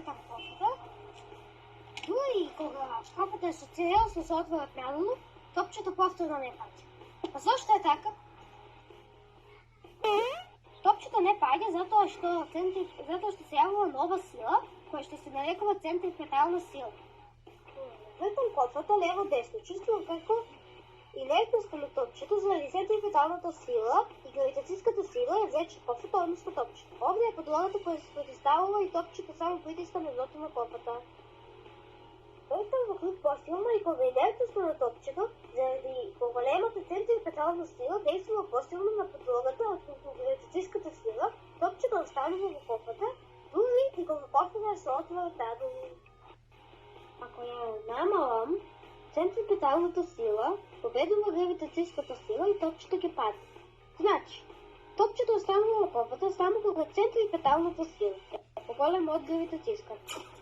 там кофата. Дори кога кофата е асоциирана с отвора правилно, топчето повторно не паѓа. А зашто е така? Топчето не паѓа затоа што се јавува нова сила, која ще се нарекува центрипетална сила. Вртам кофата лево-десно, чувствувам како инертноста на топчето заради центрипеталната сила и гравитацијската сила ја влече кофата односно топчето. Овде е подлогата која се протиставува и топчето само притиска на дното на кофата. Вртам во круг посилно и кога инертноста на топчето заради поголемата центрипетална сила действува посилно на подлогата од гравитацијската сила, топчето останува во кофата, дури и кога кофата се отвора дадено. Ако ја намалам центрипеталната сила, победува гравитацијската сила и топчето ќе падне. Значи, топчето останува во кофата само кога центрипеталната сила е поголема од гравитацијската.